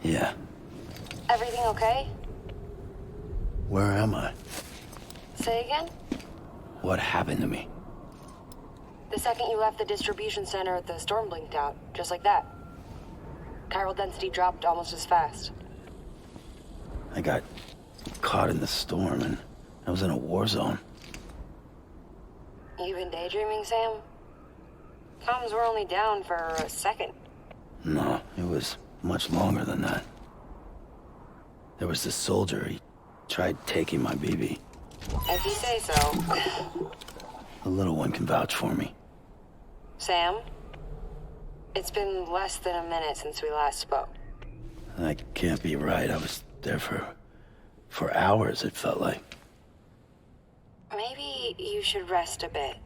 Yeah. Everything okay? Where am I? Say again? What happened to me? The second you left the distribution center, the storm blinked out, just like that. Chiral density dropped almost as fast. I got caught in the storm and I was in a war zone. You been daydreaming, Sam? Comms were only down for a second. No, it was much longer than that. There was this soldier, he tried taking my BB. If you say so. The little one can vouch for me. Sam? It's been less than a minute since we last spoke. That can't be right. I was there for hours, it felt like. Maybe you should rest a bit.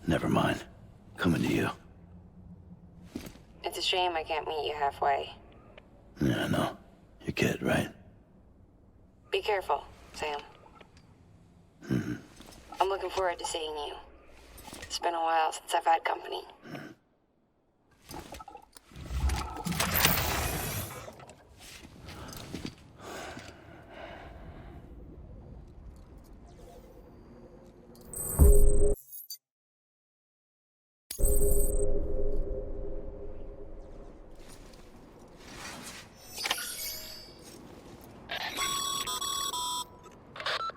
Never mind. Coming to you. It's a shame I can't meet you halfway. Yeah, I know. Your kid, right? Be careful, Sam. Mm-hmm. I'm looking forward to seeing you. It's been a while since I've had company.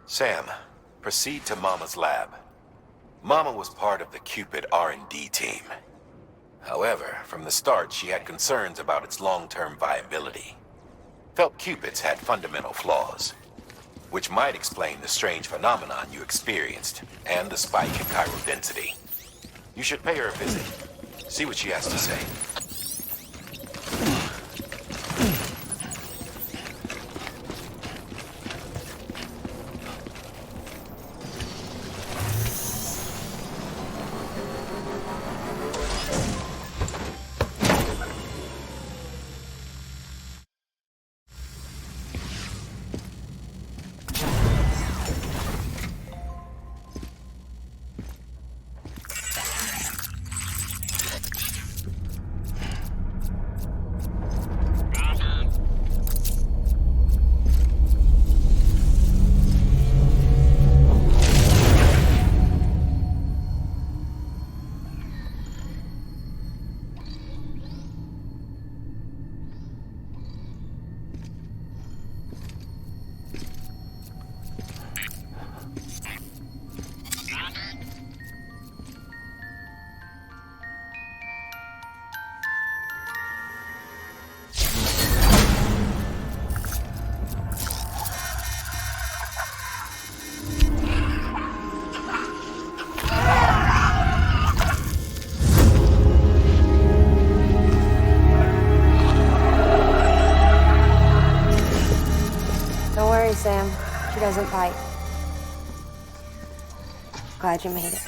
Sam, proceed to Mama's lab. Mama was part of the Cupid R&D team. However, from the start, she had concerns about its long-term viability. Felt Cupids had fundamental flaws, which might explain the strange phenomenon you experienced and the spike in chiral density. You should pay her a visit. See what she has to say. Sam. She doesn't bite. Glad you made it.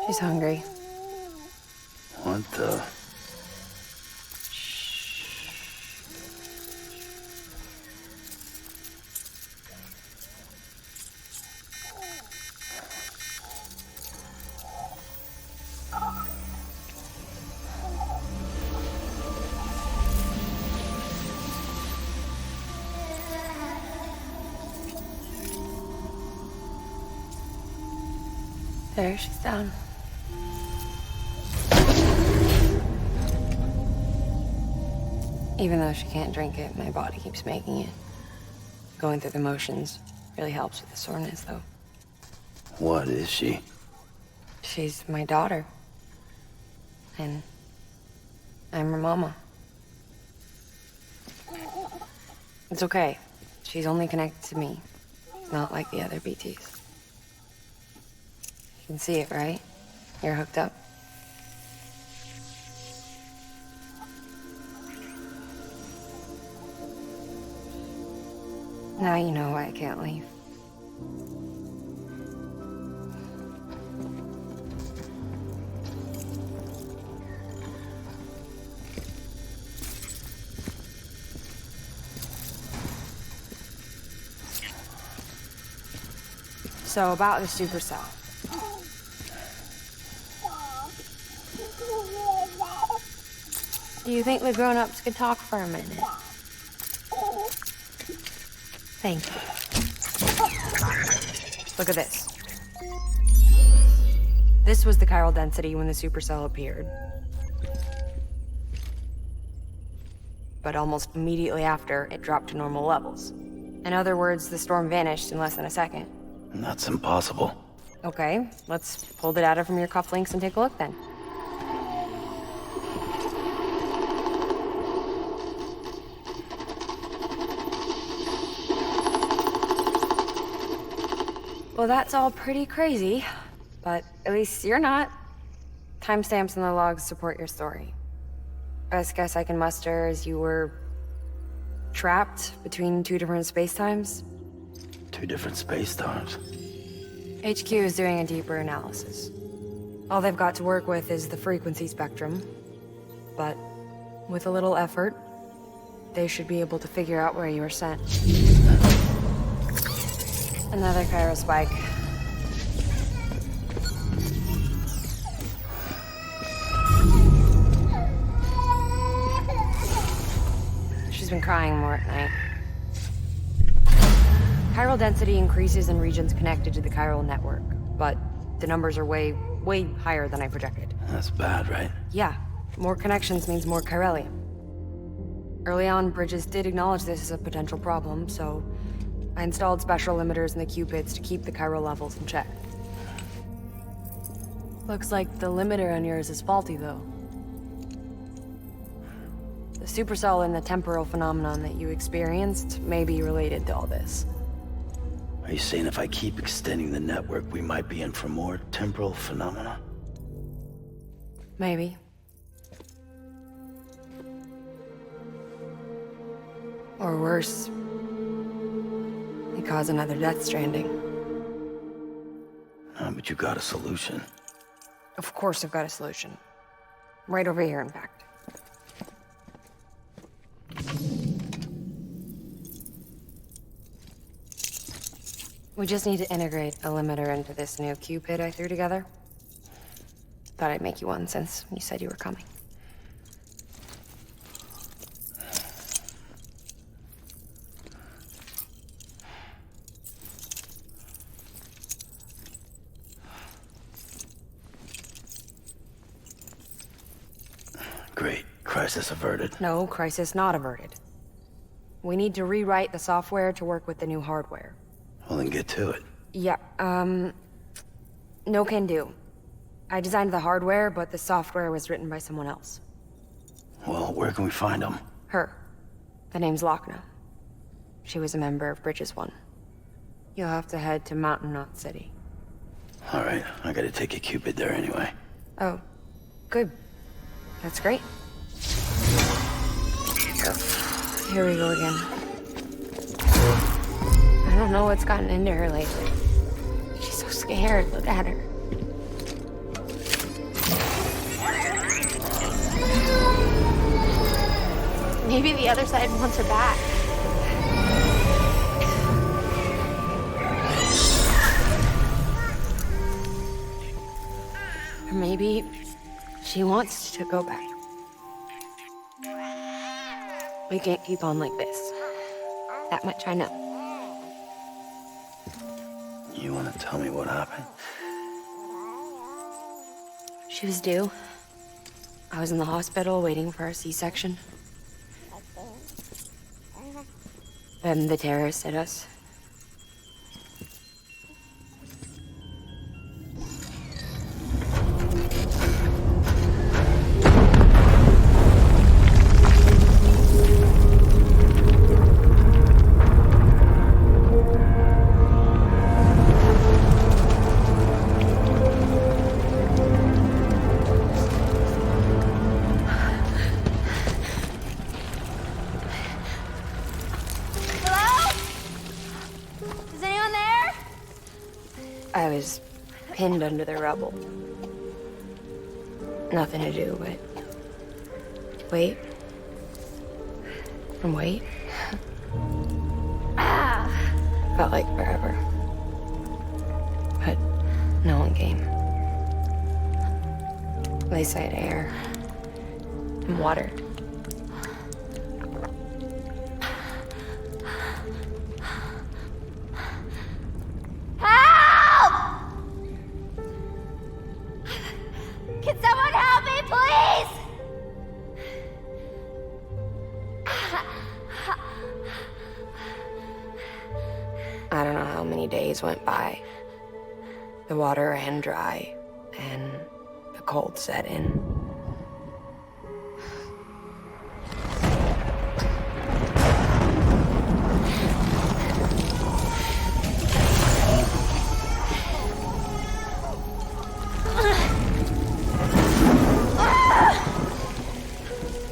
She's hungry. What the? There, she's down. Even though she can't drink it, my body keeps making it. Going through the motions really helps with the soreness, though. What is she? She's my daughter. And I'm her mama. It's okay. She's only connected to me. Not like the other BTs. You can see it, right? You're hooked up. Now you know why I can't leave. So about the supercell. Do you think the grown-ups could talk for a minute? Thank you. Look at this. This was the chiral density when the supercell appeared. But almost immediately after, it dropped to normal levels. In other words, the storm vanished in less than a second. That's impossible. Okay, let's pull the data from your cufflinks and take a look then. Well, that's all pretty crazy, but at least you're not. Timestamps in the logs support your story. Best guess I can muster is you were trapped between two different spacetimes. Two different space-times. HQ is doing a deeper analysis. All they've got to work with is the frequency spectrum, but with a little effort, they should be able to figure out where you were sent. Another chiral spike. She's been crying more at night. Chiral density increases in regions connected to the chiral network, but the numbers are way higher than I projected. That's bad, right? Yeah, more connections means more chiralium. Early on, Bridges did acknowledge this as a potential problem, so I installed special limiters in the cupids to keep the chiral levels in check. Looks like the limiter on yours is faulty, though. The supercell and the temporal phenomenon that you experienced may be related to all this. Are you saying if I keep extending the network, we might be in for more temporal phenomena? Maybe. Or worse, it cause another death stranding. But you got a solution. Of course I've got a solution. Right over here, in fact. We just need to integrate a limiter into this new Cupid I threw together. Thought I'd make you one since you said you were coming. Great. Crisis averted. No, crisis not averted. We need to rewrite the software to work with the new hardware. Well, then get to it. Yeah, no can do. I designed the hardware, but the software was written by someone else. Well, where can we find them? Her. The name's Lochna. She was a member of Bridges 1. You'll have to head to Mountain Knot City. All right, I gotta take a Cupid there anyway. Oh, good. That's great. Here we go again. I don't know what's gotten into her lately. She's so scared. Look at her. Maybe the other side wants her back. Or maybe she wants to go back. We can't keep on like this. That much I know. You wanna tell me what happened? She was due. I was in the hospital waiting for a C-section. Then the terrorists hit us. I was pinned under the rubble. Nothing to do but wait and wait. Felt like forever. But no one came. They said air and water. Help! Can someone help me, please? I don't know how many days went by. The water ran dry, and the cold set in.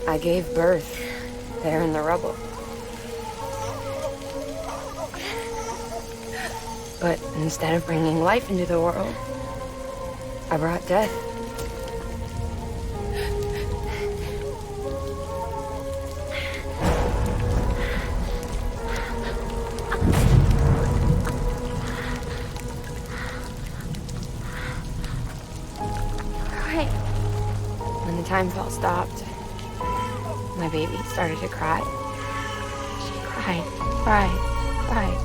I gave birth there in the rubble. But instead of bringing life into the world, I brought death. Crying. When the time felt stopped, my baby started to cry. She cried, cried, cried.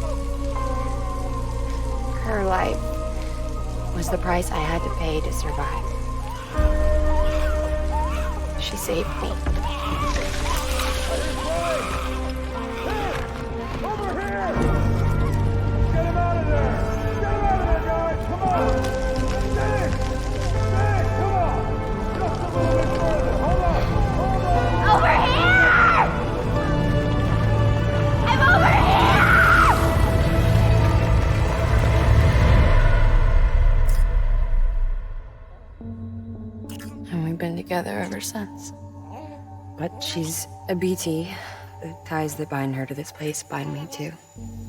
Her life was the price I had to pay to survive. She saved me. Over here! Get him out of there! Get him out of there, guys! Come on! Dig! Dig! Come on! Just a little bit further! Hold on! Hold on! Over here! I'm over here! And we've been together ever since. But she's a BT. The ties that bind her to this place bind me too.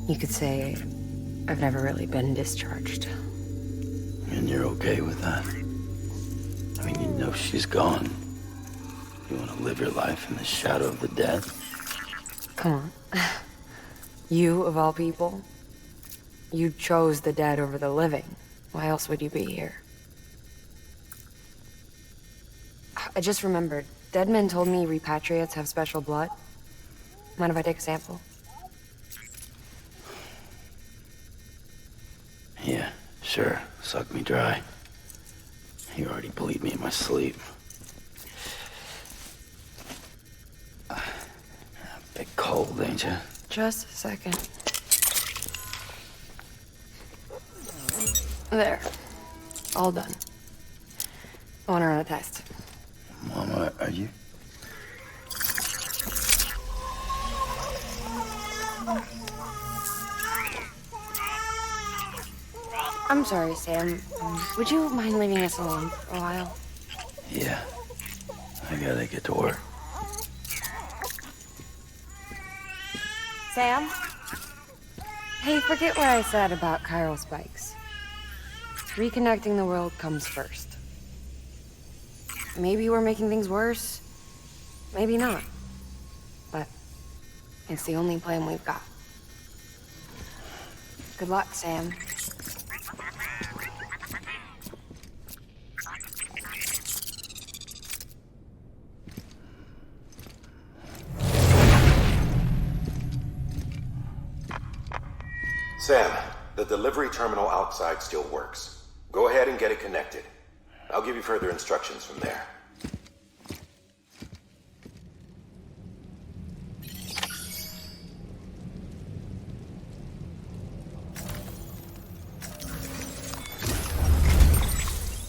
You could say I've never really been discharged. And you're okay with that? I mean, you know she's gone. You want to live your life in the shadow of the dead? Come on. You, of all people, you chose the dead over the living. Why else would you be here? I just remembered. Dead men told me repatriates have special blood. Mind if I take a sample? Yeah, sure. Suck me dry. You already bleed me in my sleep. Bit cold, ain't you? Just a second. There. All done. I want to run a test. Mama, are you? I'm sorry, Sam. Would you mind leaving us alone for a while? Yeah. I gotta get to work. Sam? Hey, forget what I said about chiral spikes. Reconnecting the world comes first. Maybe we're making things worse. Maybe not. But it's the only plan we've got. Good luck, Sam. Sam, the delivery terminal outside still works. Go ahead and get it connected. I'll give you further instructions from there.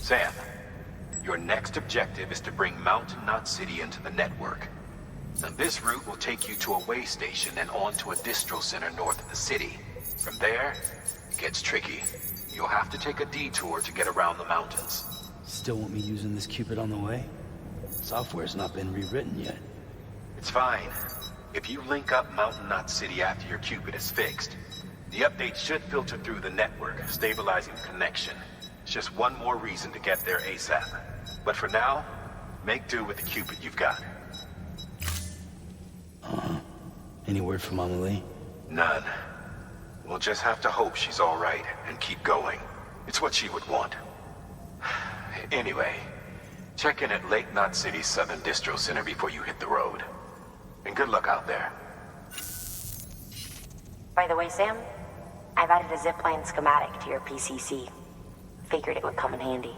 Sam, your next objective is to bring Mountain Knot City into the network. Now, this route will take you to a way station and on to a distro center north of the city. From there, it gets tricky. You'll have to take a detour to get around the mountains. Still want me using this Cupid on the way? Software's not been rewritten yet. It's fine. If you link up Mountain Knot City after your Cupid is fixed, The update should filter through the network, stabilizing connection. It's just one more reason to get there ASAP. But for now, make do with the Cupid you've got. Any word from Mama Lee? None. We'll just have to hope she's all right and keep going. It's what she would want. Anyway, check in at Lake Knot City's Southern Distro Center before you hit the road. And good luck out there. By the way, Sam, I've added a zipline schematic to your PCC. Figured it would come in handy.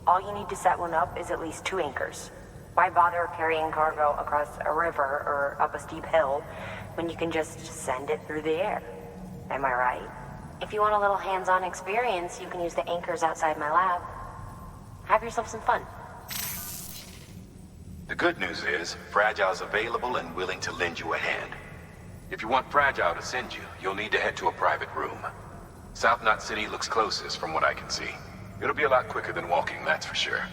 All you need to set one up is at least 2 anchors. Why bother carrying cargo across a river or up a steep hill when you can just send it through the air? Am I right? If you want a little hands-on experience, you can use the anchors outside my lab. Have yourself some fun. The good news is, Fragile's available and willing to lend you a hand. If you want Fragile to send you, you'll need to head to a private room. South Knot City looks closest from what I can see. It'll be a lot quicker than walking, that's for sure.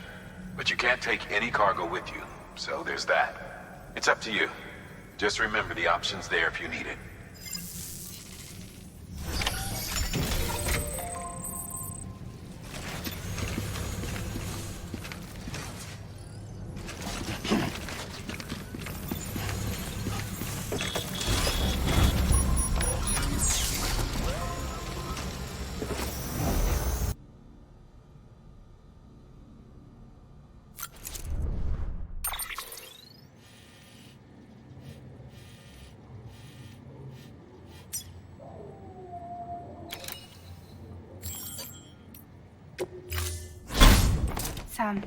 But you can't take any cargo with you, so there's that. It's up to you. Just remember the option's there if you need it. Sam,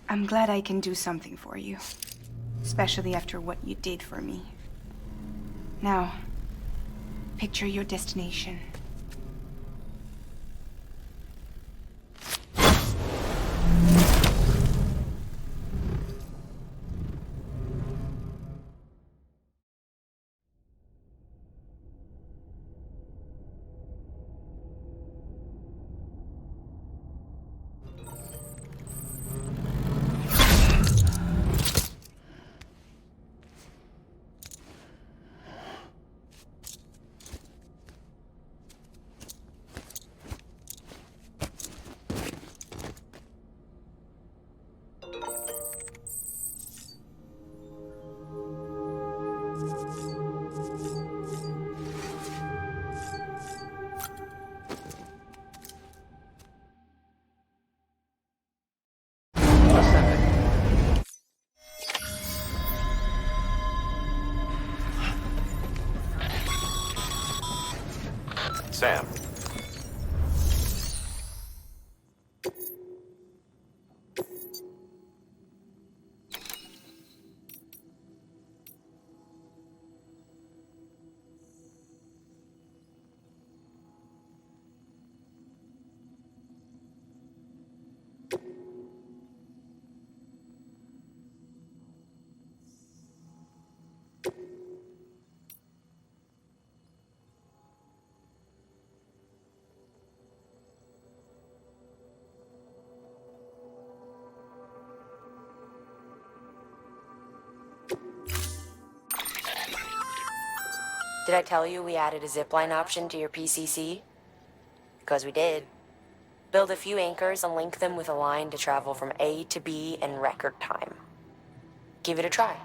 I'm glad I can do something for you, especially after what you did for me. Now, picture your destination. Sam. Did I tell you we added a zipline option to your PCC? Because we did. Build a few anchors and link them with a line to travel from A to B in record time. Give it a try.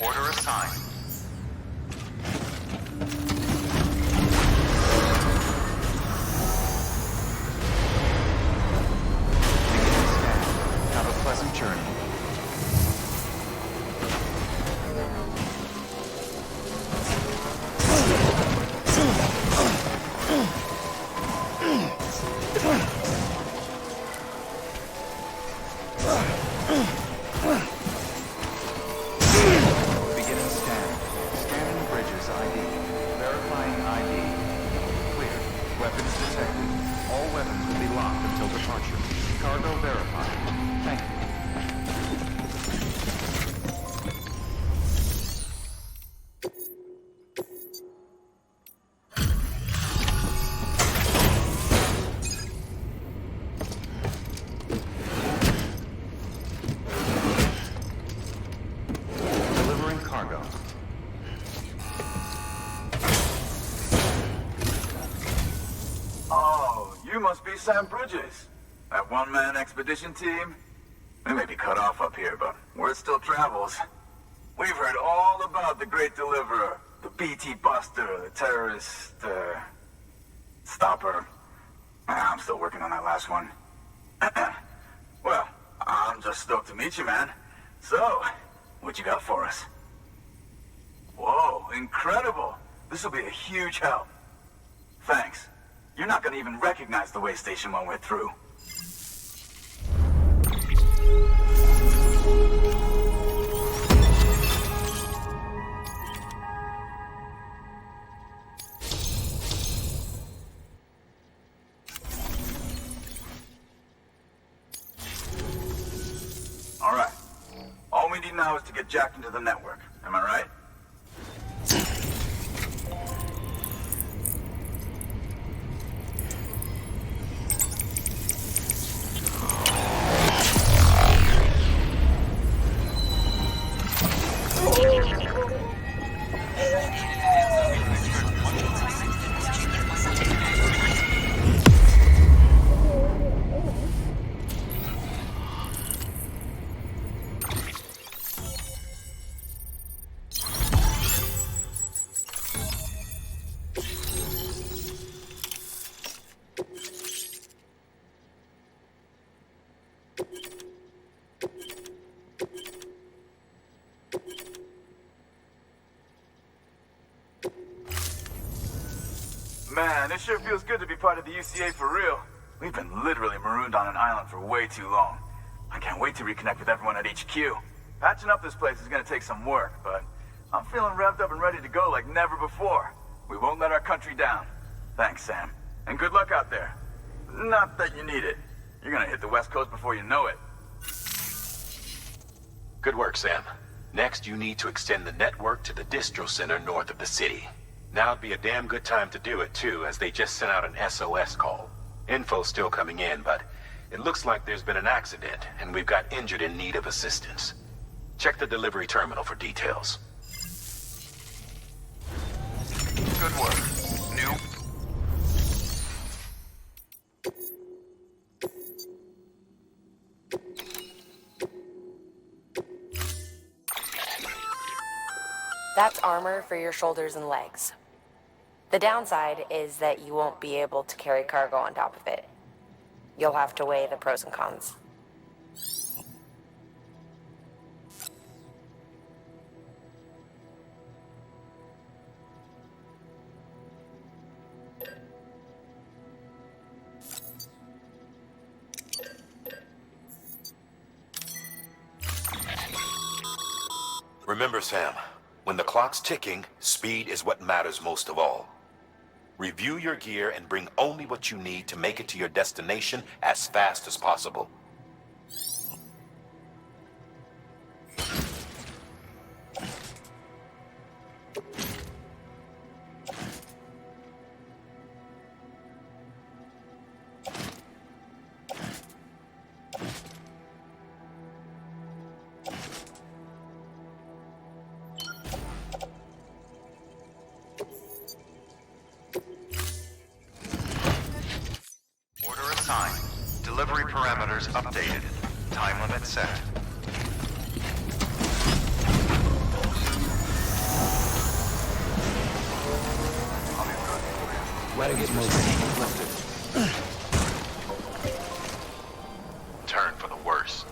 Order assigned. Have a pleasant journey. Beginning scan. Scanning bridges ID. Verifying ID. Clear. Weapons detected. All weapons will be locked until departure. Cargo verified. Thank you. Delivering cargo. Oh, you must be Sam Bridges. That one-man expedition team? We may be cut off up here, but word still travels. We've heard all about the Great Deliverer, the BT Buster, the terrorist, stopper. I'm still working on that last one. Well, I'm just stoked to meet you, man. So, what you got for us? Whoa, incredible. This will be a huge help. Thanks. You're not gonna even recognize the way station when we're through. All right. All we need now is to get jacked into the network. Am I right? Man, it sure feels good to be part of the UCA for real. We've been literally marooned on an island for way too long. I can't wait to reconnect with everyone at HQ. Patching up this place is gonna take some work, but I'm feeling revved up and ready to go like never before. We won't let our country down. Thanks, Sam. And good luck out there. Not that you need it. You're gonna hit the West Coast before you know it. Good work, Sam. Next, you need to extend the network to the distro center north of the city. Now'd be a damn good time to do it, too, as they just sent out an SOS call. Info's still coming in, but it looks like there's been an accident, and we've got injured in need of assistance. Check the delivery terminal for details. Good work. New. That's armor for your shoulders and legs. The downside is that you won't be able to carry cargo on top of it. You'll have to weigh the pros and cons. Remember, Sam, when the clock's ticking, speed is what matters most of all. Review your gear and bring only what you need to make it to your destination as fast as possible. Delivery parameters updated. Time limit set. Wagons moving. Turn for the worst.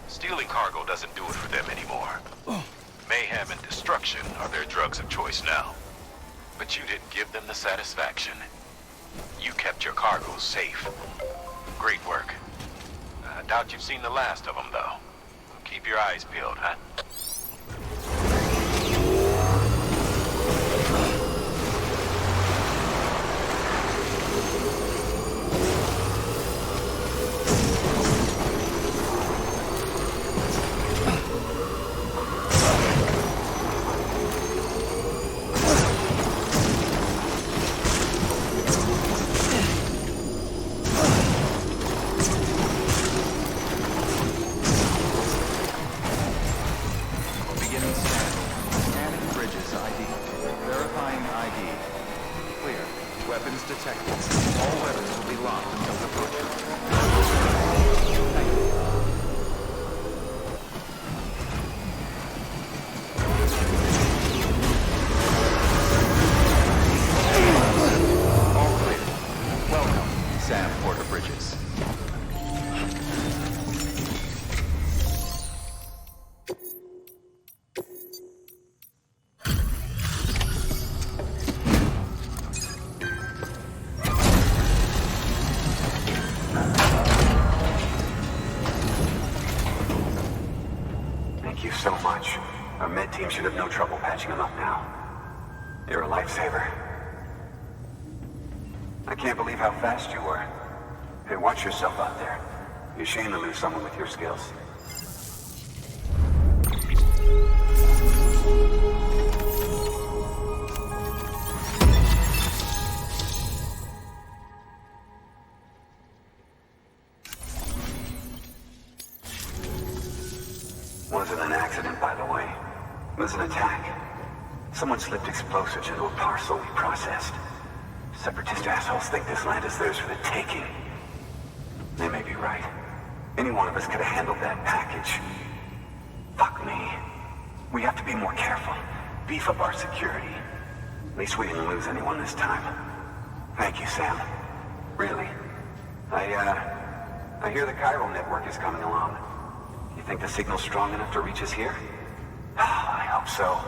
Stealing cargo doesn't do it for them anymore. Mayhem and destruction are their drugs of choice now. But you didn't give them the satisfaction. You kept your cargo safe. Great work. Doubt you've seen the last of them, though. Keep your eyes peeled, huh? Thank you so much. Our med team should have no trouble patching him up now. You're a lifesaver. I can't believe how fast you were. Hey, watch yourself out there. You're ashamed to lose someone with your skills. Wasn't an accident, by the way. It was an attack. Someone slipped explosives into a parcel we processed. Separatist assholes think this land is theirs for the taking. They may be right. Any one of us could have handled that package. Fuck me. We have to be more careful. Beef up our security. At least we didn't lose anyone this time. Thank you, Sam. Really. I hear the chiral network is coming along. You think the signal's strong enough to reach us here? I hope so.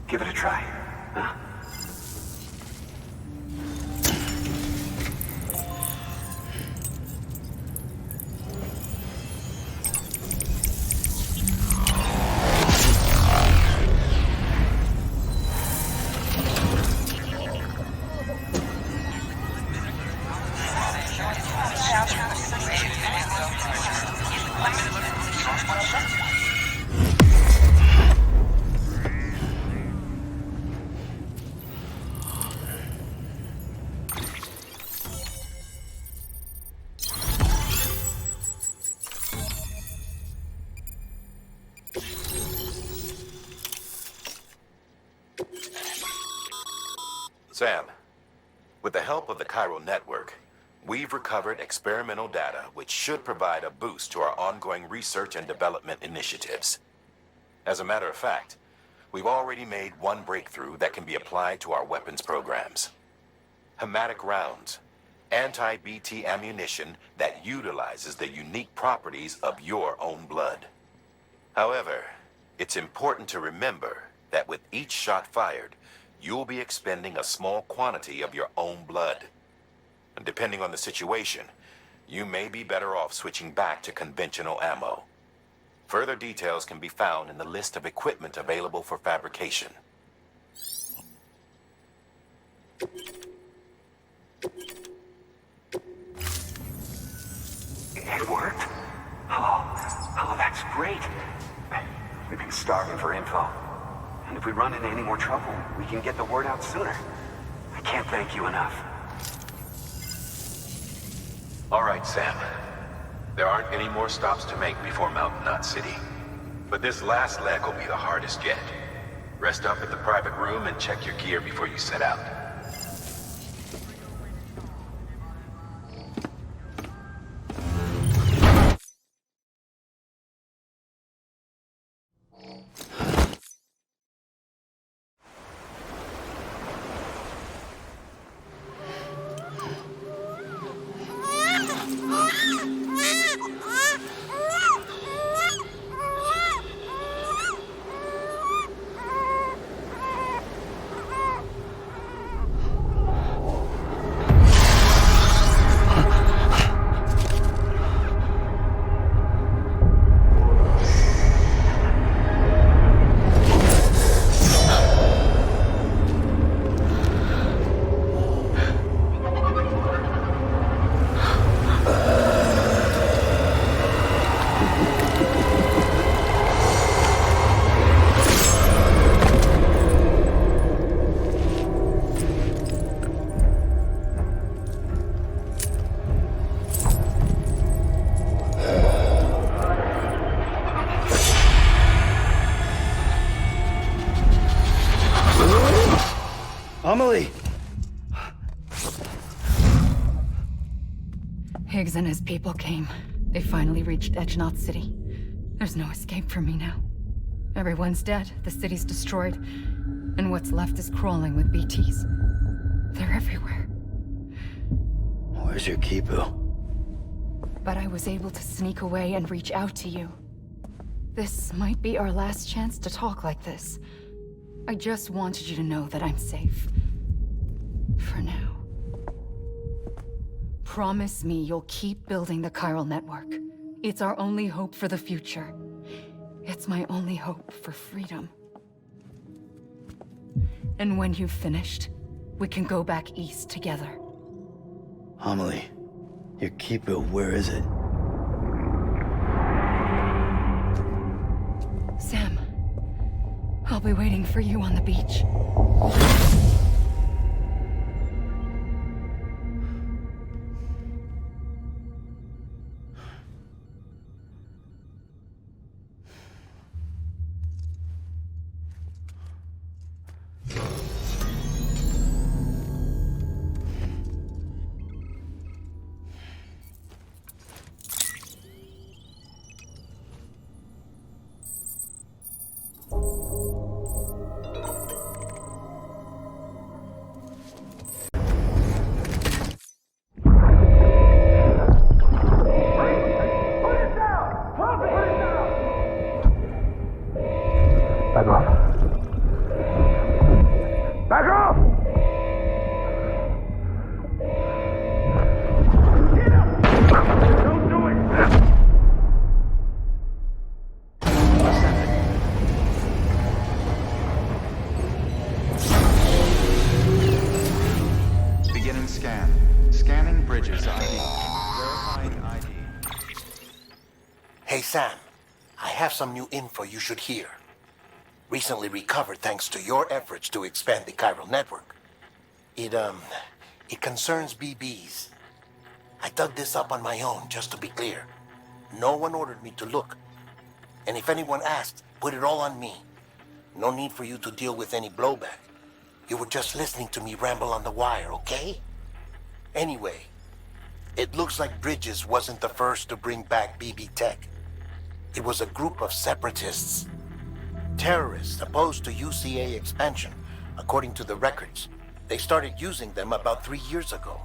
Give it a try, huh? Sam, with the help of the chiral network, we've recovered experimental data which should provide a boost to our ongoing research and development initiatives. As a matter of fact, we've already made one breakthrough that can be applied to our weapons programs. Hematic rounds, anti-BT ammunition that utilizes the unique properties of your own blood. However, it's important to remember that with each shot fired, you'll be expending a small quantity of your own blood. And depending on the situation, you may be better off switching back to conventional ammo. Further details can be found in the list of equipment available for fabrication. It worked? Oh, that's great. We've been starving for info. And if we run into any more trouble, we can get the word out sooner. I can't thank you enough. All right, Sam. There aren't any more stops to make before Mountain Knot City. But this last leg will be the hardest yet. Rest up at the private room and check your gear before you set out. Biggs and his people came. They finally reached Edgenaught City. There's no escape for me now. Everyone's dead, the city's destroyed, and what's left is crawling with BTs. They're everywhere. Where's your Kipu? But I was able to sneak away and reach out to you. This might be our last chance to talk like this. I just wanted you to know that I'm safe. For now. Promise me you'll keep building the chiral network. It's our only hope for the future. It's my only hope for freedom. And when you've finished, we can go back east together. Amelie, your Kipu, where is it? Sam, I'll be waiting for you on the beach. Hey Sam, I have some new info you should hear. Recently recovered thanks to your efforts to expand the chiral network. It concerns BBs. I dug this up on my own, just to be clear. No one ordered me to look. And if anyone asked, put it all on me. No need for you to deal with any blowback. You were just listening to me ramble on the wire, okay? Anyway, it looks like Bridges wasn't the first to bring back BB tech. It was a group of separatists. Terrorists opposed to UCA expansion, according to the records. They started using them about 3 years ago.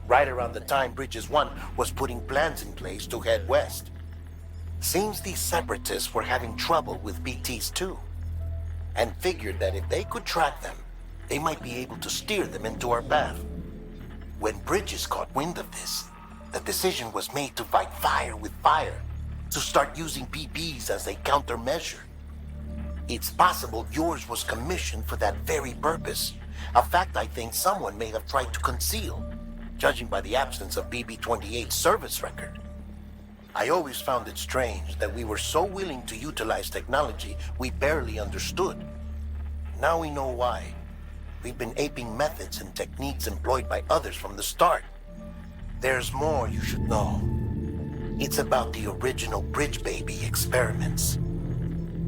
Right around the time Bridges 1 was putting plans in place to head west. Seems these separatists were having trouble with BTs too, and figured that if they could track them, they might be able to steer them into our path. When Bridges caught wind of this, the decision was made to fight fire with fire, to start using BBs as a countermeasure. It's possible yours was commissioned for that very purpose, a fact I think someone may have tried to conceal, judging by the absence of BB-28's service record. I always found it strange that we were so willing to utilize technology we barely understood. Now we know why. We've been aping methods and techniques employed by others from the start. There's more you should know. It's about the original Bridge Baby experiments.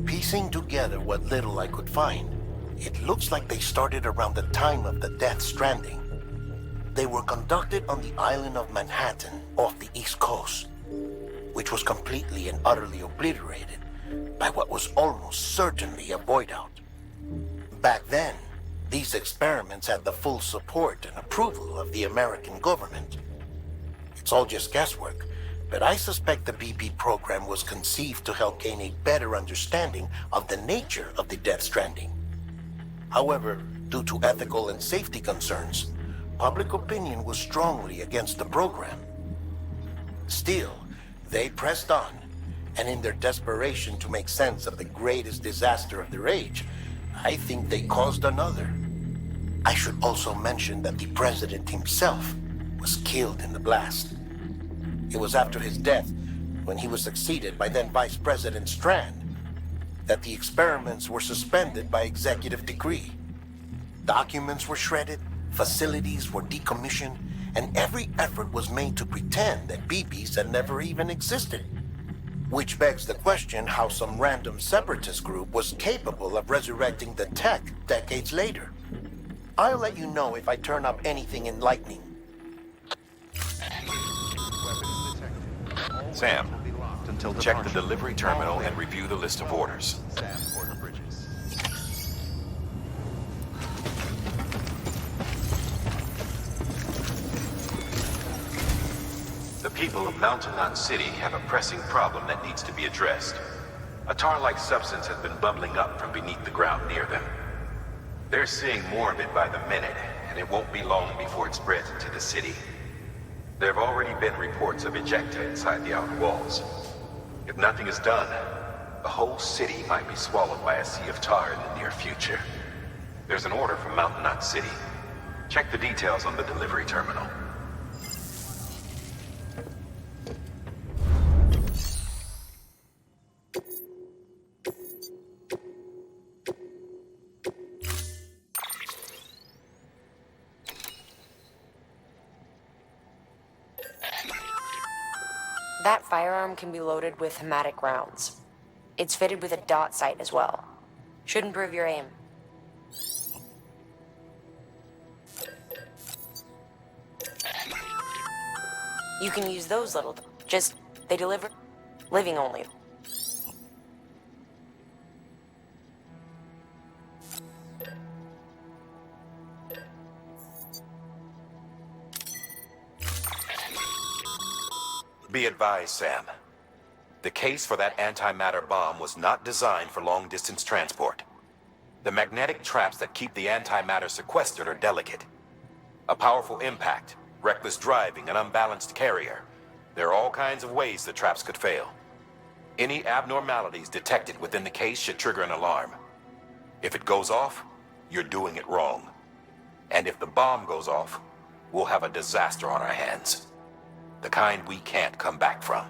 Piecing together what little I could find, it looks like they started around the time of the Death Stranding. They were conducted on the island of Manhattan off the East Coast, which was completely and utterly obliterated by what was almost certainly a void out. Back then, these experiments had the full support and approval of the American government. It's all just guesswork, but I suspect the BB program was conceived to help gain a better understanding of the nature of the Death Stranding. However, due to ethical and safety concerns, public opinion was strongly against the program. Still, they pressed on, and in their desperation to make sense of the greatest disaster of their age, I think they caused another. I should also mention that the president himself was killed in the blast. It was after his death, when he was succeeded by then Vice President Strand, that the experiments were suspended by executive decree. Documents were shredded, facilities were decommissioned, and every effort was made to pretend that BBs had never even existed. Which begs the question how some random separatist group was capable of resurrecting the tech decades later. I'll let you know if I turn up anything enlightening. Sam, will be locked until check the departure. delivery terminal and review the list of orders. Sam Porter Bridges. The people of Mountain Knot City have a pressing problem that needs to be addressed. A tar-like substance has been bubbling up from beneath the ground near them. They're seeing more of it by the minute, and it won't be long before it spreads into the city. There have already been reports of ejecta inside the outer walls. If nothing is done, the whole city might be swallowed by a sea of tar in the near future. There's an order from Mountain Knot City. Check the details on the delivery terminal. That firearm can be loaded with hematic rounds. It's fitted with a dot sight as well. Should improve your aim. You can use those little... they deliver... living only. Be advised, Sam. The case for that antimatter bomb was not designed for long-distance transport. The magnetic traps that keep the antimatter sequestered are delicate. A powerful impact, reckless driving, an unbalanced carrier. There are all kinds of ways the traps could fail. Any abnormalities detected within the case should trigger an alarm. If it goes off, you're doing it wrong. And if the bomb goes off, we'll have a disaster on our hands. The kind we can't come back from.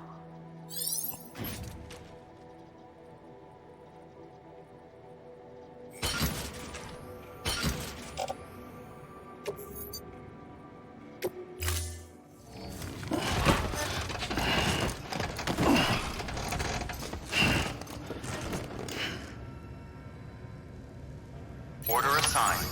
Order assigned.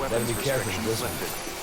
Better be careful with this one.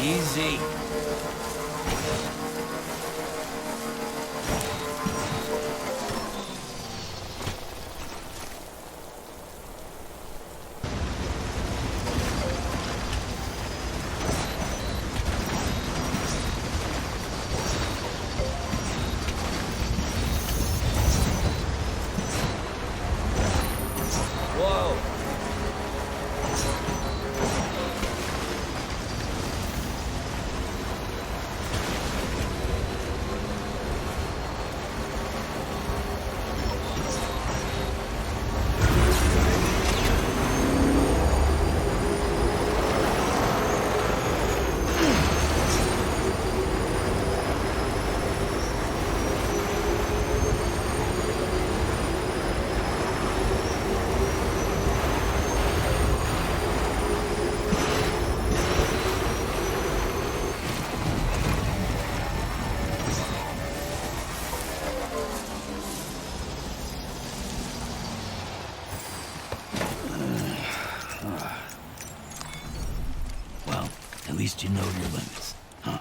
Easy. Whoa! Well, at least you know your limits, huh?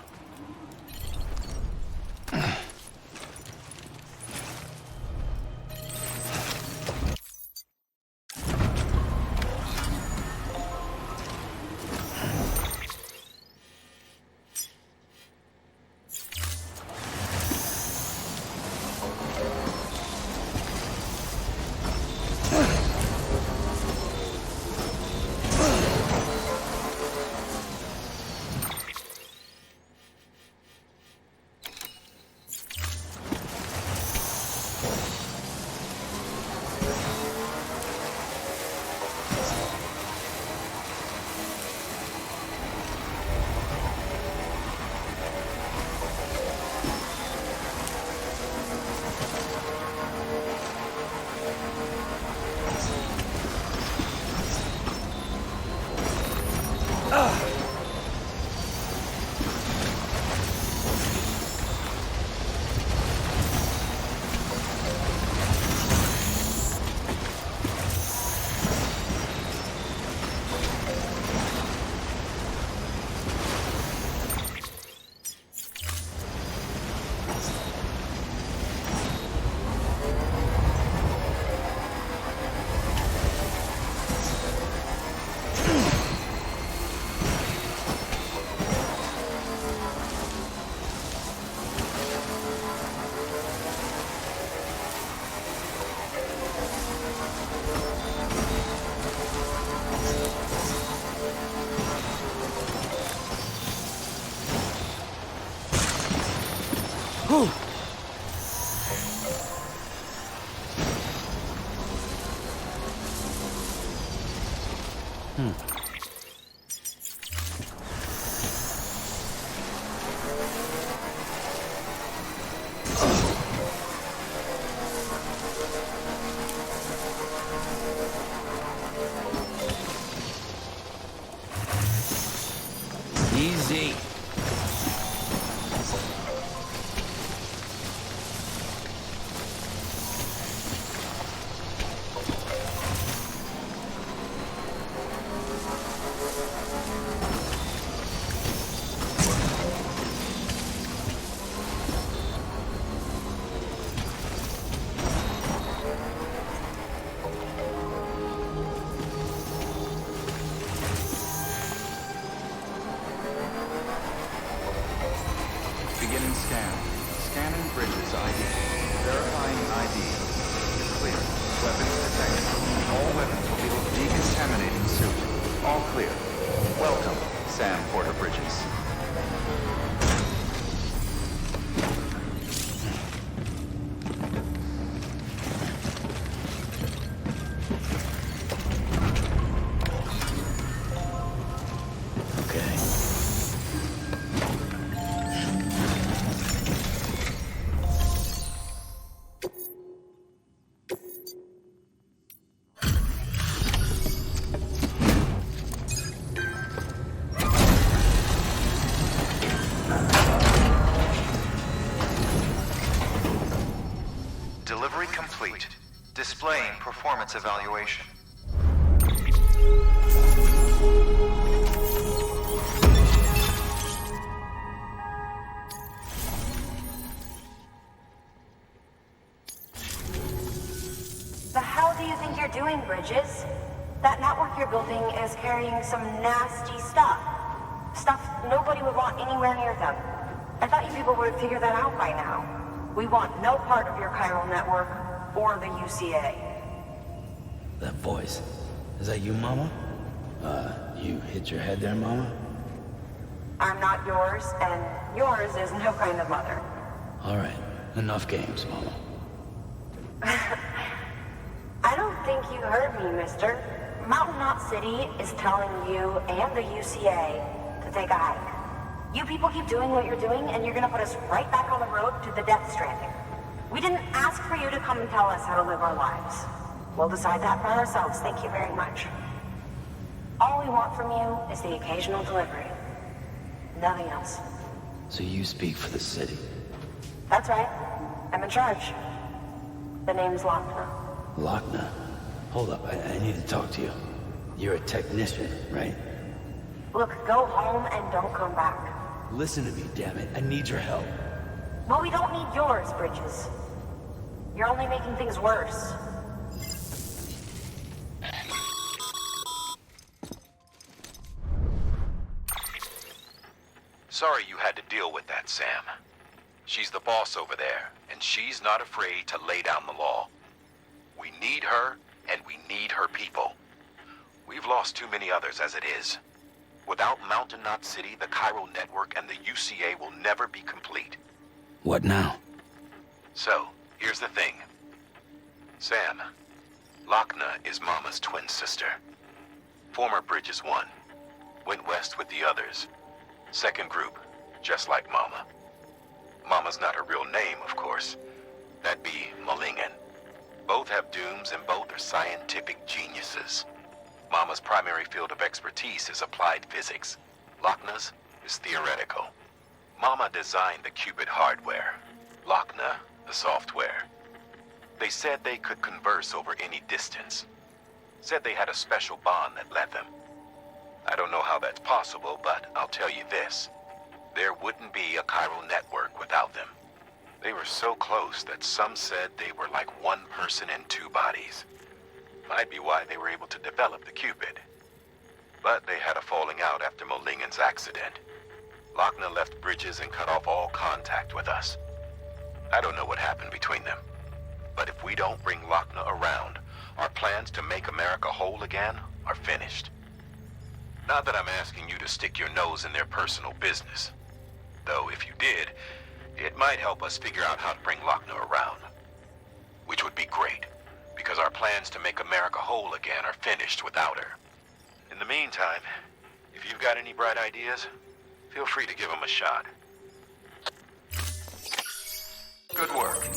Easy. Beginning scan. Scanning bridges ID. Verifying ID. Clear. Weapons detected. All weapons will be decontaminating soon. All clear. Welcome, Sam Porter Bridges. Delivery complete. Displaying performance evaluation. The hell do you think you're doing, Bridges? That network you're building is carrying some nasty stuff. Stuff nobody would want anywhere near them. I thought you people would have figured that out by now. We want no part of your chiral network or the UCA. That voice. Is that you, Mama? You hit your head there, Mama? I'm not yours, and yours is no kind of mother. All right. Enough games, Mama. I don't think you heard me, mister. Mountain Knot City is telling you and the UCA to take a hike. You people keep doing what you're doing, and you're gonna put us right back on the road to the death stranding. We didn't ask for you to come and tell us how to live our lives. We'll decide that for ourselves, thank you very much. All we want from you is the occasional delivery. Nothing else. So you speak for the city? That's right. I'm in charge. The name's Lochner. Lochner? Hold up, I need to talk to you. You're a technician, right? Look, go home and don't come back. Listen to me, damn it. I need your help. Well, we don't need yours, Bridges. You're only making things worse. Sorry you had to deal with that, Sam. She's the boss over there, and she's not afraid to lay down the law. We need her, and we need her people. We've lost too many others as it is. Without Mountain Knot City, the Chiral Network, and the UCA will never be complete. What now? So, here's the thing. Sam, Lochner is Mama's twin sister. Former Bridges 1. Went west with the others. Second group, just like Mama. Mama's not her real name, of course. That'd be Malingen. Both have dooms and both are scientific geniuses. Mama's primary field of expertise is applied physics. Lochner's is theoretical. Mama designed the Cupid hardware. Lochner, the software. They said they could converse over any distance. Said they had a special bond that led them. I don't know how that's possible, but I'll tell you this. There wouldn't be a chiral network without them. They were so close that some said they were like one person in two bodies. Might be why they were able to develop the Cupid. But they had a falling out after Molingen's accident. Lochner left Bridges and cut off all contact with us. I don't know what happened between them. But if we don't bring Lochner around, our plans to make America whole again are finished. Not that I'm asking you to stick your nose in their personal business. Though if you did, it might help us figure out how to bring Lochner around. Which would be great, because our plans to make America whole again are finished without her. In the meantime, if you've got any bright ideas, feel free to give them a shot. Good work.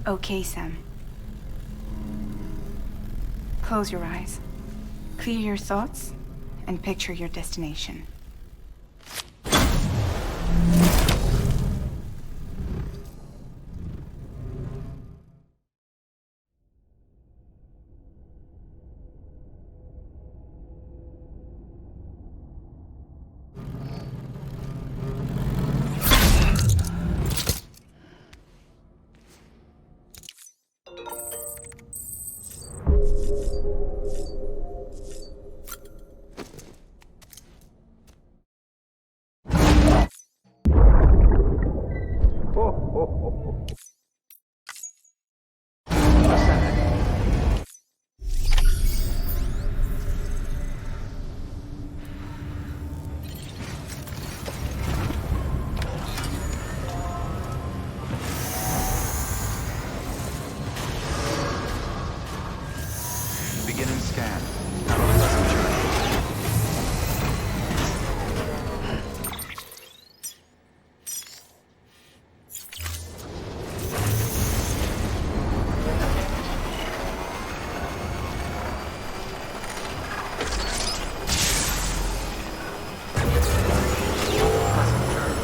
Okay, Sam. Close your eyes. Clear your thoughts, and picture your destination. Beginning scan. Have a pleasant journey. Pleasant journey.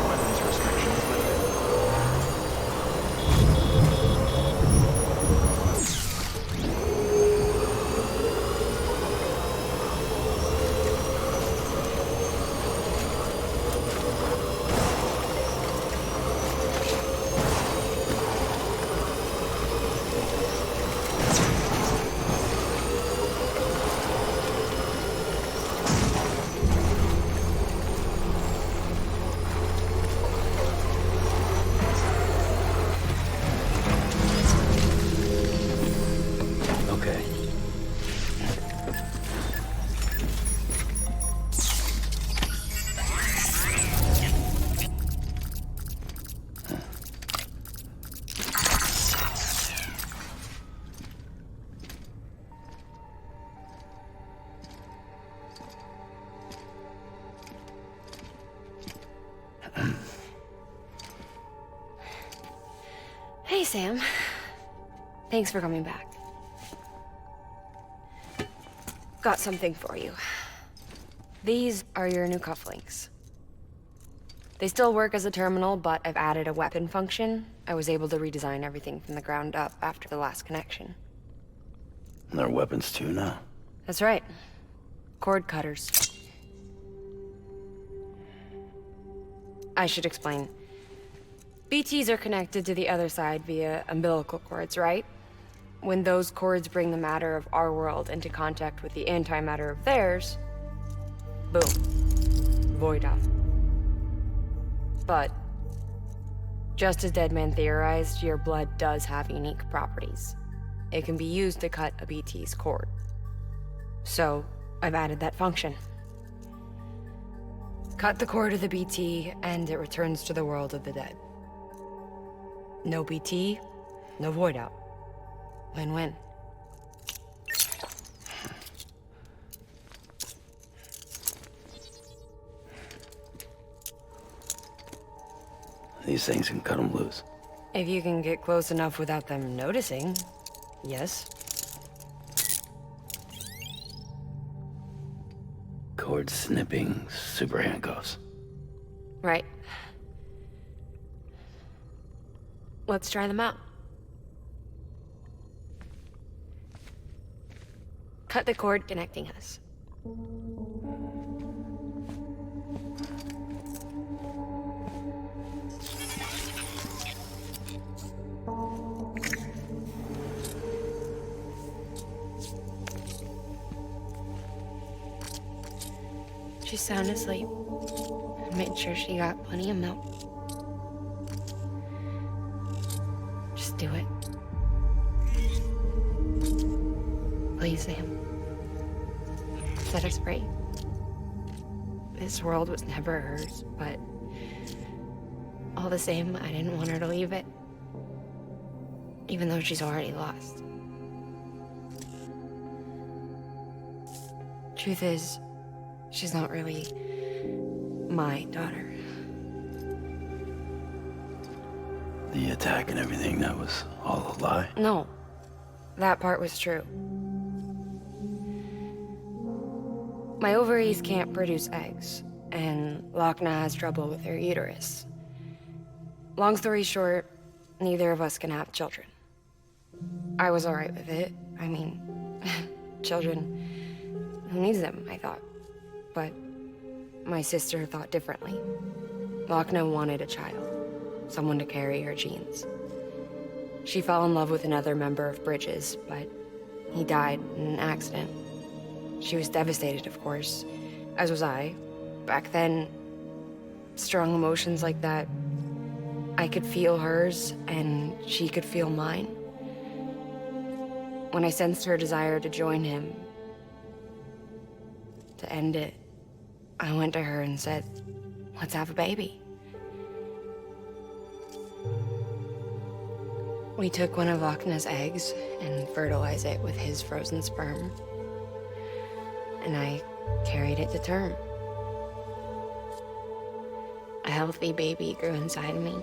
Weapons restrictions lifted. Okay. Hey, Sam. Thanks for coming back. Got something for you. These are your new cufflinks. They still work as a terminal, but I've added a weapon function. I was able to redesign everything from the ground up after the last connection. And they're weapons too now. That's right. Cord cutters. I should explain. BTs are connected to the other side via umbilical cords, right? When those cords bring the matter of our world into contact with the antimatter of theirs, boom. Void out. But, just as Deadman theorized, your blood does have unique properties. It can be used to cut a BT's cord. So, I've added that function. Cut the cord of the BT, and it returns to the world of the dead. No BT, no void out. Win-win. These things can cut them loose. If you can get close enough without them noticing, yes. Cord snipping, super handcuffs. Right. Let's try them out. Cut the cord connecting us. She's sound asleep. I made sure she got plenty of milk. do it. Please, Sam. Set us free. This world was never hers, but all the same, I didn't want her to leave it. Even though she's already lost. Truth is, she's not really my daughter. The attack and everything, that was all a lie? No, that part was true. My ovaries can't produce eggs, and Lochna has trouble with her uterus. Long story short, neither of us can have children. I was alright with it. I mean, children, who needs them, I thought. But my sister thought differently. Lochna wanted a child. Someone to carry her genes. She fell in love with another member of Bridges, but he died in an accident. She was devastated, of course, as was I. Back then, strong emotions like that, I could feel hers, and she could feel mine. When I sensed her desire to join him, to end it, I went to her and said, let's have a baby. We took one of Lochna's eggs and fertilized it with his frozen sperm. And I carried it to term. A healthy baby grew inside me.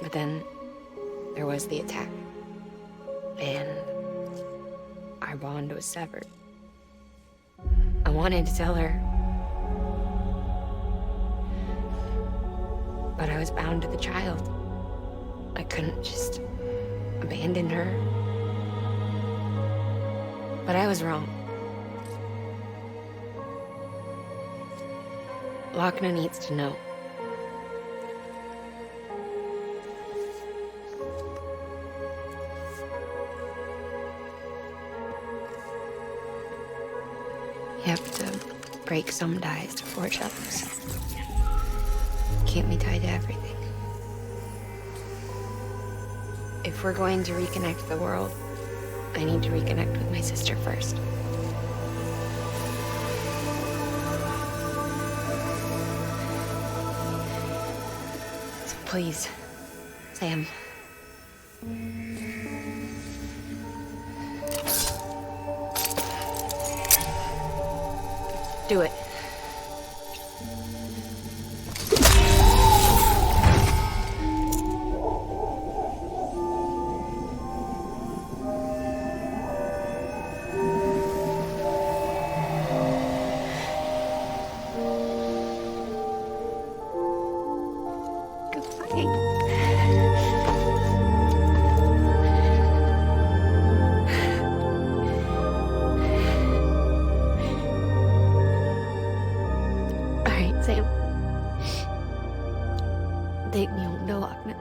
But then there was the attack. And our bond was severed. I wanted to tell her. But I was bound to the child. I couldn't just abandon her. But I was wrong. Lochna needs to know. You have to break some ties to forge others. Can't be tied to everything. If we're going to reconnect the world, I need to reconnect with my sister first. So please, Sam. Do it. Take me home to Lochna.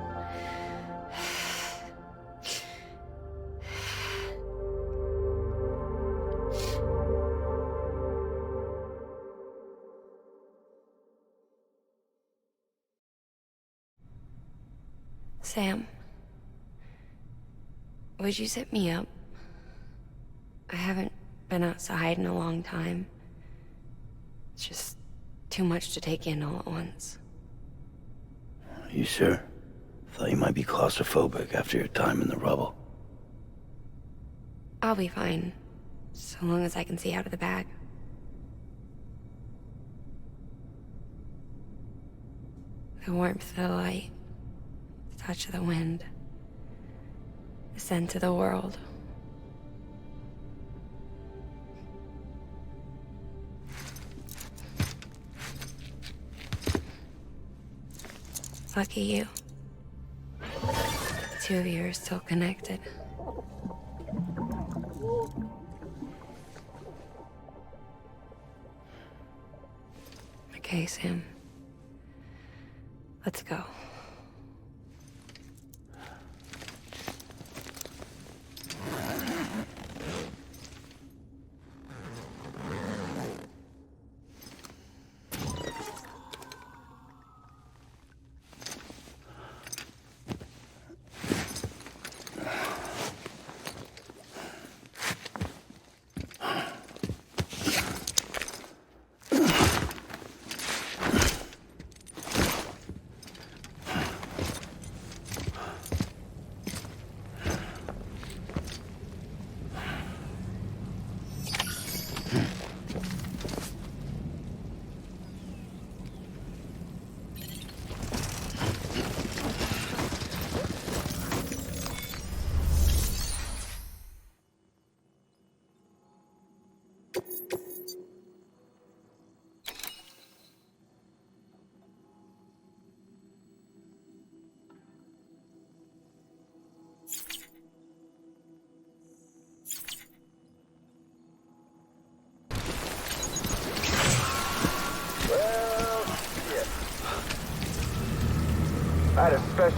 Sam, would you sit me up? I haven't been outside in a long time. It's just too much to take in all at once. You sure? Thought you might be claustrophobic after your time in the rubble. I'll be fine, so long as I can see out of the bag. The warmth of the light, the touch of the wind, the scent of the world. Lucky you. The two of you are still connected. Okay, Sam. Let's go.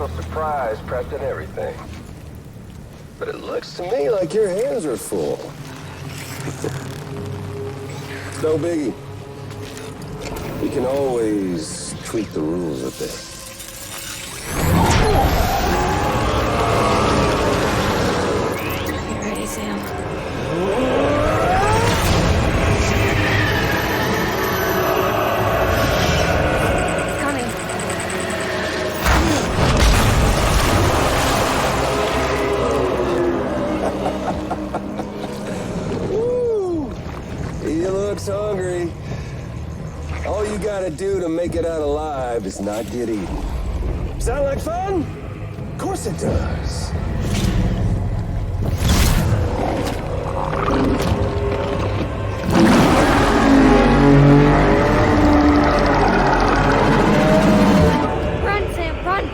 special surprise prepped and everything. But it looks to me like your hands are full. It's no biggie. We can always tweak the rules a bit. You ready, Sam? Coming. Woo! He looks hungry. All you gotta do to make it out alive is not get eaten. Sound like fun? Of course it does. Run, Sam, run!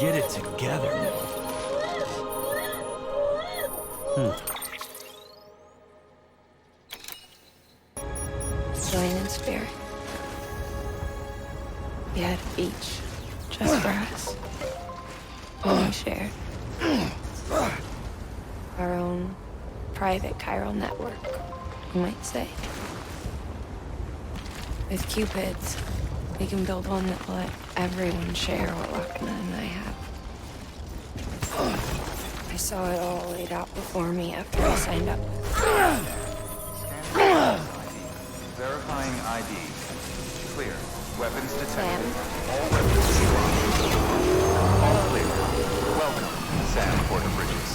Get it together. Join in spirit. We had a beach just for us. And we shared our own private chiral network, you might say. With Cupids, we can build one that will let everyone share what Lochner and I have. I saw it all laid out before me after I signed up. Verifying ID. Clear. Weapons detected. Sam? All weapons locked. All clear. Welcome, Sam Porter Bridges.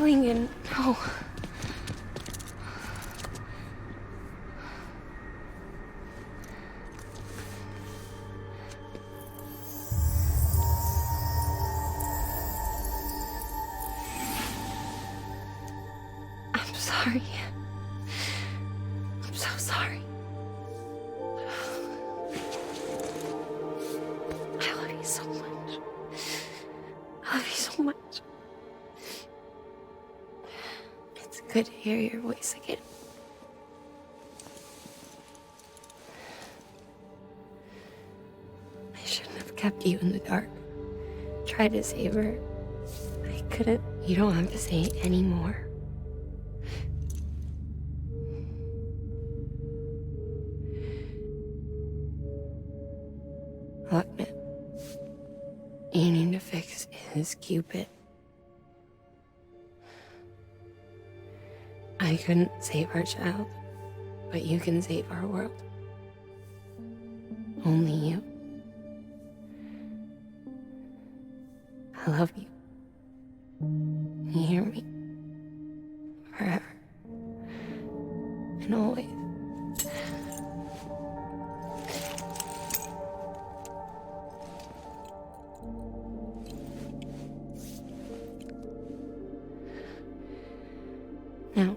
Lincoln, no. I'm sorry. I'm so sorry. I love you so much. I love you so much. It's good to hear your voice again. I shouldn't have kept you in the dark. Tried to save her. I couldn't. You don't have to say it anymore. Look, man. You need to fix his Cupid. I couldn't save our child, but you can save our world. Only you. I love you. You hear me? Forever. And always. Now,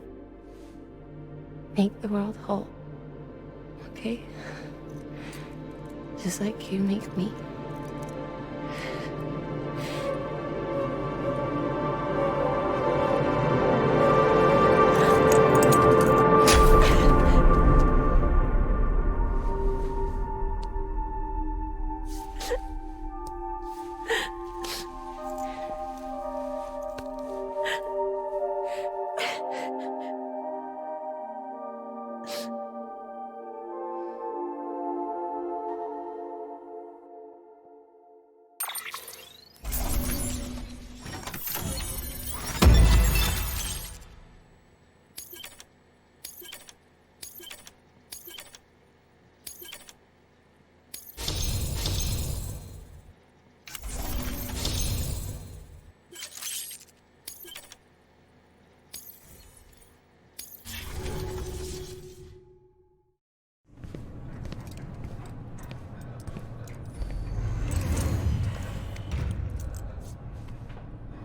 make the world whole, okay? Just like you make me.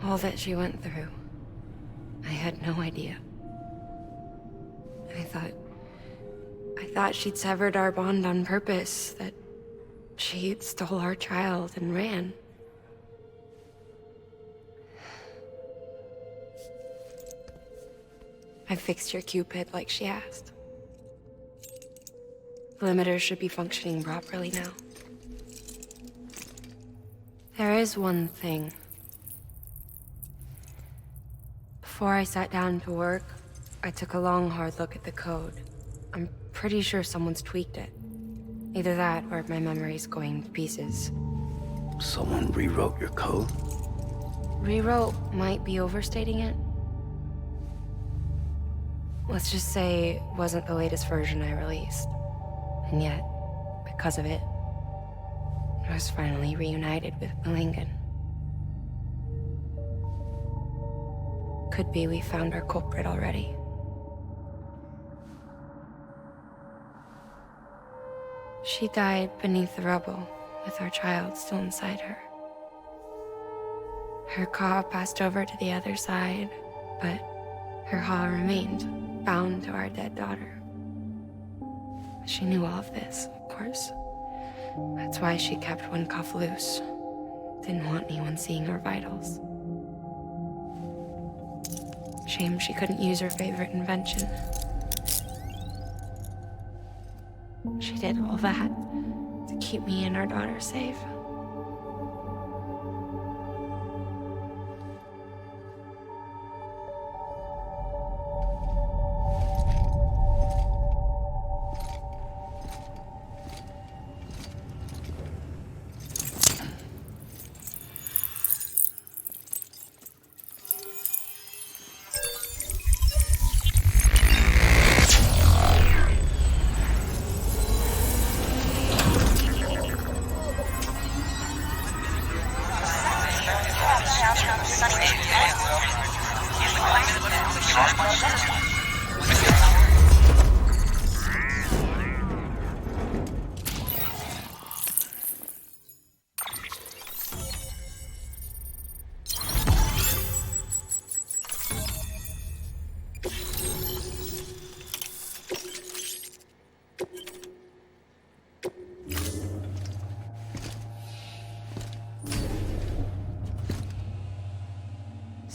All that she went through, I had no idea. I thought she'd severed our bond on purpose, that she stole our child and ran. I fixed your Cupid like she asked. The limiter should be functioning properly now. There is one thing. Before I sat down to work, I took a long, hard look at the code. I'm pretty sure someone's tweaked it. Either that, or my memory's going to pieces. Someone rewrote your code? Rewrote might be overstating it. Let's just say it wasn't the latest version I released. And yet, because of it, I was finally reunited with Lincoln. Could be we found our culprit already. She died beneath the rubble, with our child still inside her. Her Ka passed over to the other side, but her Ha remained, bound to our dead daughter. She knew all of this, of course. That's why she kept one cuff loose. Didn't want anyone seeing her vitals. Shame she couldn't use her favorite invention. She did all that to keep me and our daughter safe.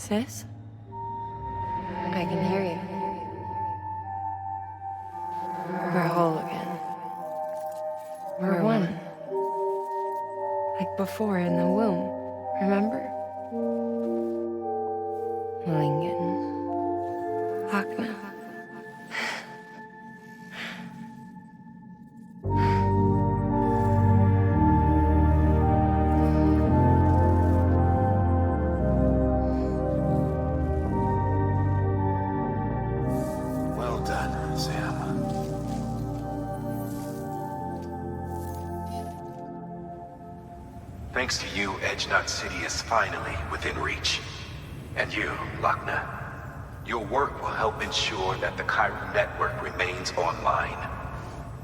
Sis? I can hear you. We're whole again. We're one. Like before in the womb, remember? Lingen. Akna. Well done, Sam. Thanks to you, Edgenut City is finally within reach. And you, Lochna, your work will help ensure that the Chiral Network remains online.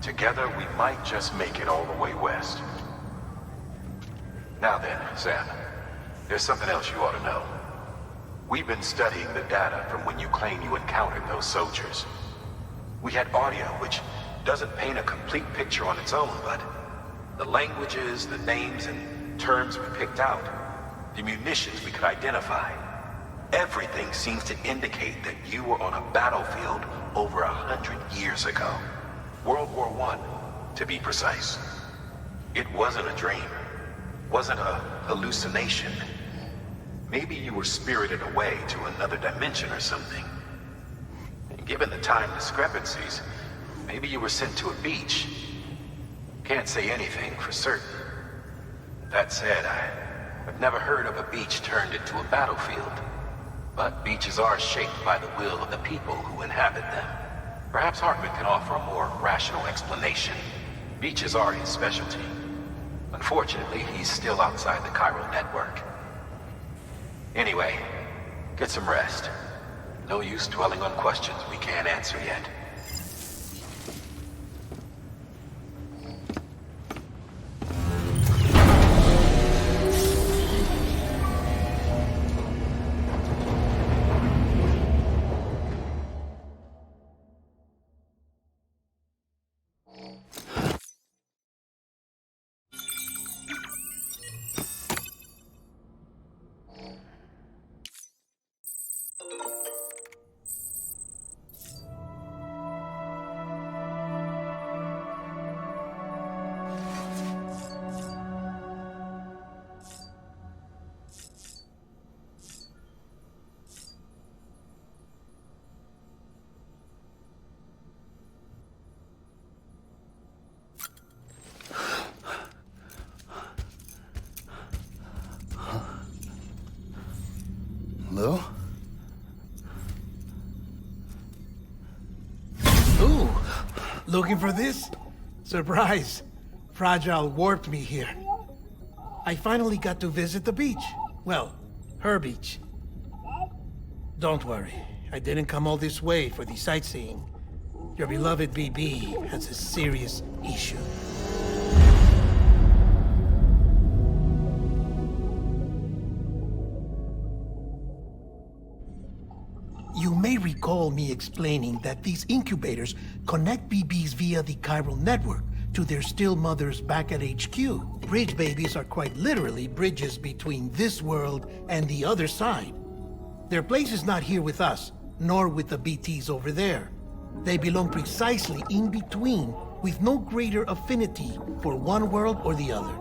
Together, we might just make it all the way west. Now then, Sam, there's something else you ought to know. We've been studying the data from when you claim you encountered those soldiers. We had audio, which doesn't paint a complete picture on its own, but the languages, the names, and terms we picked out, the munitions we could identify, everything seems to indicate that you were on a battlefield over 100 years ago. World War I, to be precise. It wasn't a dream. Wasn't a hallucination. Maybe you were spirited away to another dimension or something. And given the time discrepancies, maybe you were sent to a beach. Can't say anything for certain. That said, I've never heard of a beach turned into a battlefield. But beaches are shaped by the will of the people who inhabit them. Perhaps Hartman can offer a more rational explanation. Beaches are his specialty. Unfortunately, he's still outside the Chiral Network. Anyway, get some rest. No use dwelling on questions we can't answer yet. Hello? Ooh, looking for this? Surprise. Fragile warped me here. I finally got to visit the beach. Well, her beach. Don't worry, I didn't come all this way for the sightseeing. Your beloved BB has a serious issue. You may recall me explaining that these incubators connect BBs via the chiral network to their still mothers back at HQ. Bridge babies are quite literally bridges between this world and the other side. Their place is not here with us, nor with the BTs over there. They belong precisely in between, with no greater affinity for one world or the other.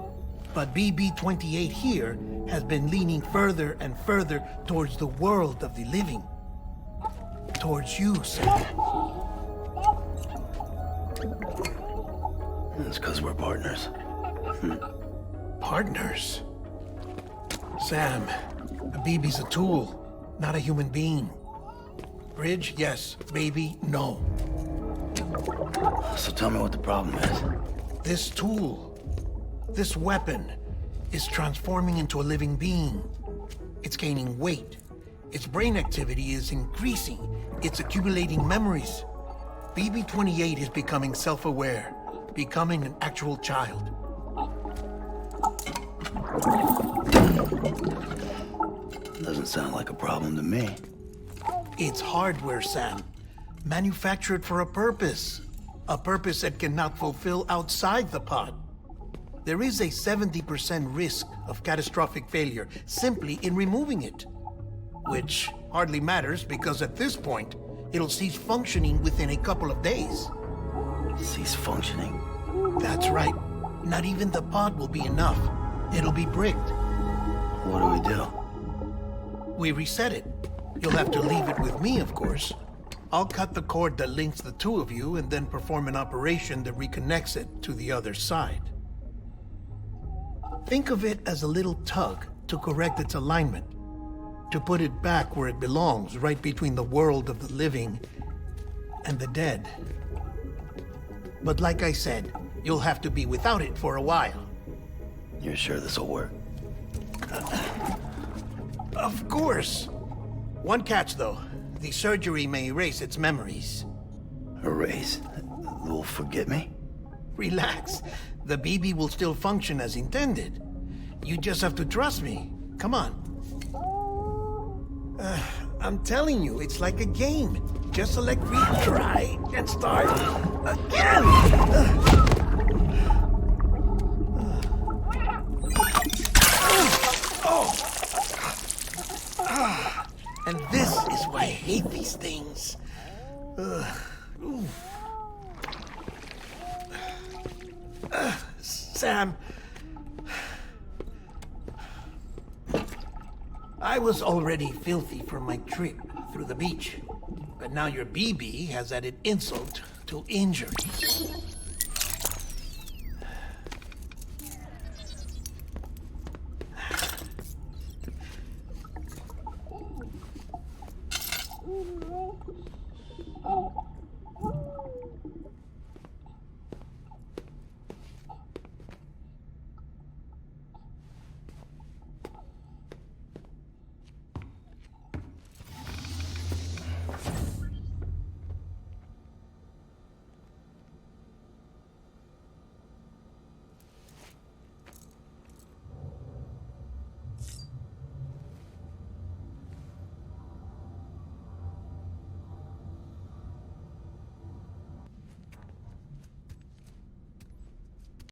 But BB-28 here has been leaning further and further towards the world of the living. Towards you, Sam. It's because we're partners. Partners? Sam, a BB's a tool, not a human being. Bridge, yes. Baby, no. So tell me what the problem is. This tool, this weapon, is transforming into a living being. It's gaining weight. Its brain activity is increasing. It's accumulating memories. BB-28 is becoming self-aware, becoming an actual child. Doesn't sound like a problem to me. It's hardware, Sam. Manufactured for a purpose. A purpose it cannot fulfill outside the pod. There is a 70% risk of catastrophic failure simply in removing it. which hardly matters because at this point, it'll cease functioning within a couple of days. Cease functioning? That's right. Not even the pod will be enough. It'll be bricked. What do we do? We reset it. You'll have to leave it with me, of course. I'll cut the cord that links the two of you and then perform an operation that reconnects it to the other side. Think of it as a little tug to correct its alignment, to put it back where it belongs, right between the world of the living and the dead. But like I said, you'll have to be without it for a while. You're sure this'll work? Of course. One catch, though. The surgery may erase its memories. Erase? Will forget me? Relax. The BB will still function as intended. You just have to trust me. Come on. I'm telling you, it's like a game. Just select retry and start again. And this is why I hate these things. Sam, I was already filthy from my trip through the beach, but now your BB has added insult to injury.